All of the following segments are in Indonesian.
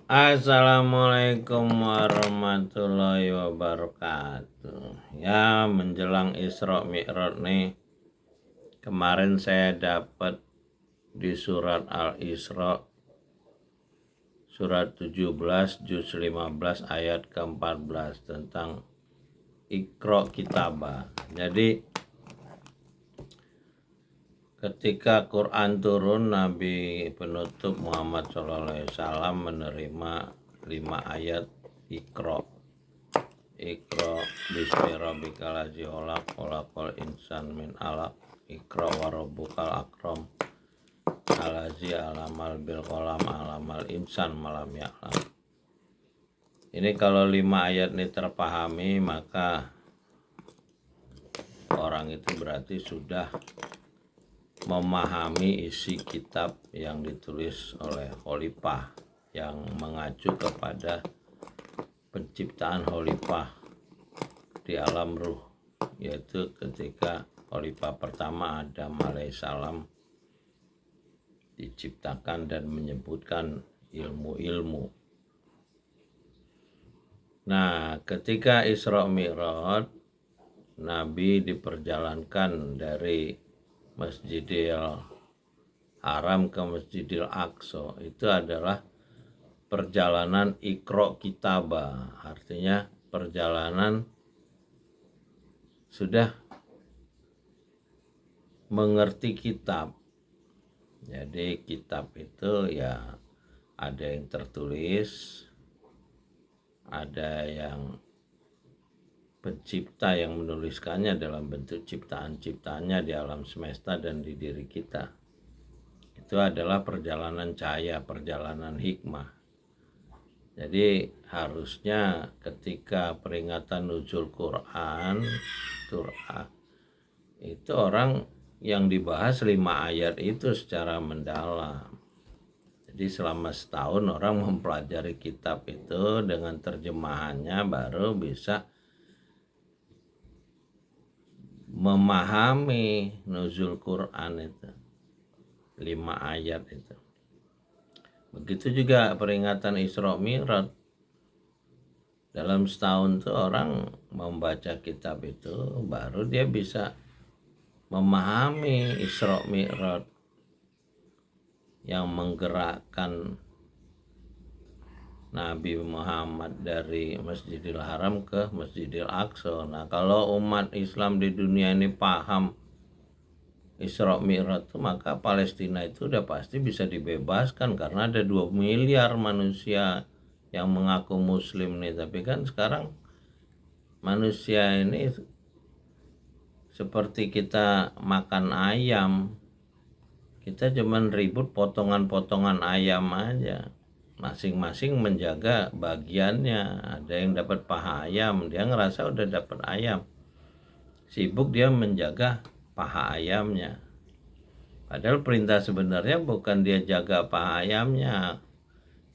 Assalamualaikum warahmatullahi wabarakatuh. Ya, menjelang Isra Mi'raj nih. Kemarin saya dapat di surat Al-Isra surat 17 juz 15 ayat ke-14 tentang Iqra kitabah. Jadi ketika Quran turun, Nabi penutup Muhammad SAW menerima 5 ayat Iqra. Iqra bismi rabbikal ladzi khalaqal insan min 'alaq. Iqra wa rabbukal akram allazi 'allamal bil qalam 'allamal insan malam ya'lam. Ini kalau 5 ayat ini terpahami, maka orang itu berarti sudah memahami isi kitab yang ditulis oleh Khalifah yang mengacu kepada penciptaan Khalifah di alam ruh, yaitu ketika Khalifah pertama Adam alaihissalam diciptakan dan menyebutkan ilmu-ilmu. Nah, ketika Isra Mi'raj, Nabi diperjalankan dari Masjidil Haram ke Masjidil Aqsa. Itu adalah perjalanan Iqra kitabah, artinya perjalanan sudah mengerti kitab. Jadi kitab itu ya ada yang tertulis, ada yang pencipta yang menuliskannya dalam bentuk ciptaan-ciptaannya di alam semesta dan di diri kita. Itu adalah perjalanan cahaya, perjalanan hikmah. Jadi harusnya ketika peringatan nuzul Quran itu orang yang dibahas 5 ayat itu secara mendalam. Jadi selama setahun orang mempelajari kitab itu dengan terjemahannya, baru bisa memahami nuzul Quran itu 5 ayat itu. Begitu juga peringatan Isra Mi'raj. Dalam setahun tuh orang membaca kitab itu, baru dia bisa memahami Isra Mi'raj yang menggerakkan Nabi Muhammad dari Masjidil Haram ke Masjidil Aqsa. Nah, kalau umat Islam di dunia ini paham Isra Mi'raj itu, maka Palestina itu udah pasti bisa dibebaskan, karena ada 2 miliar manusia yang mengaku muslim nih. Tapi kan sekarang manusia ini seperti kita makan ayam. Kita cuman ribut potongan-potongan ayam aja. Masing-masing menjaga bagiannya. Ada yang dapat paha ayam, dia ngerasa udah dapat ayam. Sibuk dia menjaga paha ayamnya. Padahal perintah sebenarnya bukan dia jaga paha ayamnya.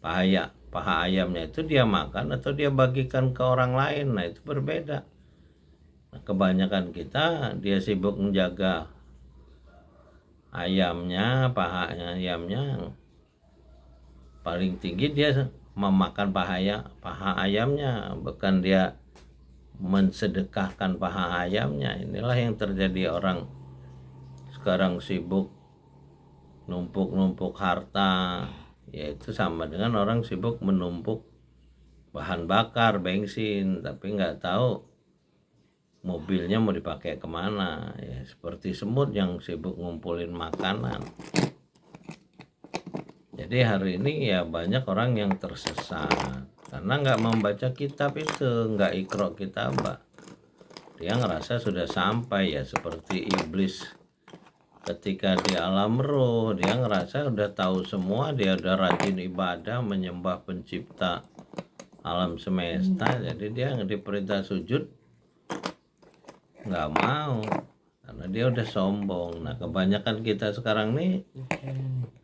Paha ayamnya itu dia makan atau dia bagikan ke orang lain. Nah, itu berbeda. Nah, kebanyakan kita dia sibuk menjaga ayamnya, paha ayamnya. Paling tinggi dia memakan paha ayamnya, bukan dia mensedekahkan paha ayamnya. Inilah yang terjadi. Orang sekarang sibuk numpuk-numpuk harta, yaitu sama dengan orang sibuk menumpuk bahan bakar, bensin, tapi nggak tahu mobilnya mau dipakai kemana. Ya, seperti semut yang sibuk ngumpulin makanan. Jadi hari ini ya banyak orang yang tersesat karena nggak membaca kitab itu, nggak Iqra kitabah. Dia ngerasa sudah sampai, ya seperti iblis ketika di alam roh. Dia ngerasa udah tahu semua, dia udah rajin ibadah menyembah pencipta alam semesta. Jadi dia diperintah sujud nggak mau, karena dia udah sombong. Nah, kebanyakan kita sekarang nih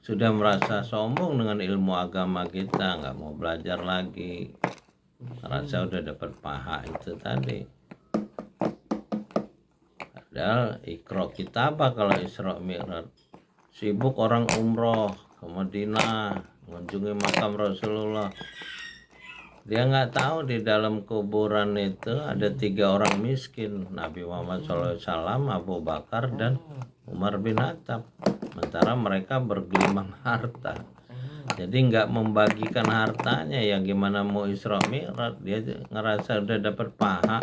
sudah merasa sombong dengan ilmu agama kita, nggak mau belajar lagi, merasa udah dapat paha itu tadi. Padahal Iqra kitabah kalau Isra Mi'raj. Sibuk orang umroh ke Madinah, mengunjungi makam Rasulullah. Dia nggak tahu di dalam kuburan itu ada 3 orang miskin, Nabi Muhammad SAW, Abu Bakar, dan Umar bin Khattab. Sementara mereka bergelimang harta. Jadi nggak membagikan hartanya, ya gimana mau Isra Mi'raj. Dia ngerasa udah dapat paha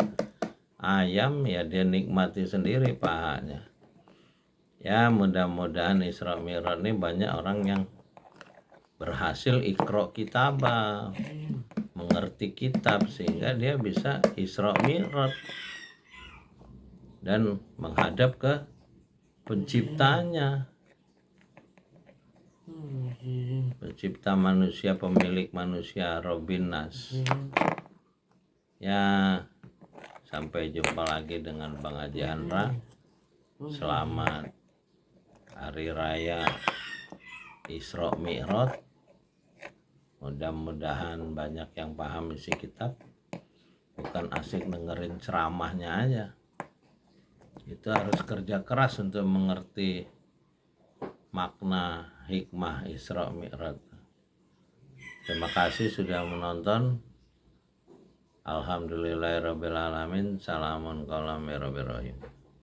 ayam, ya dia nikmati sendiri pahanya. Ya mudah-mudahan Isra Mi'raj ini banyak orang yang berhasil Iqra kitabah, mengerti kitab sehingga dia bisa Isra Mi'raj dan menghadap ke penciptanya, pencipta manusia, pemilik manusia, Robin Nas. Ya, sampai jumpa lagi dengan Bang Haji Handra. Selamat Hari Raya Isra Mi'raj. Mudah-mudahan banyak yang paham isi kitab, bukan asik dengerin ceramahnya aja. Itu harus kerja keras untuk mengerti makna hikmah Isra Mi'raj. Terima kasih sudah menonton. Alhamdulillahirrabbilalamin. Salamun qaulan mir rabbir rahim.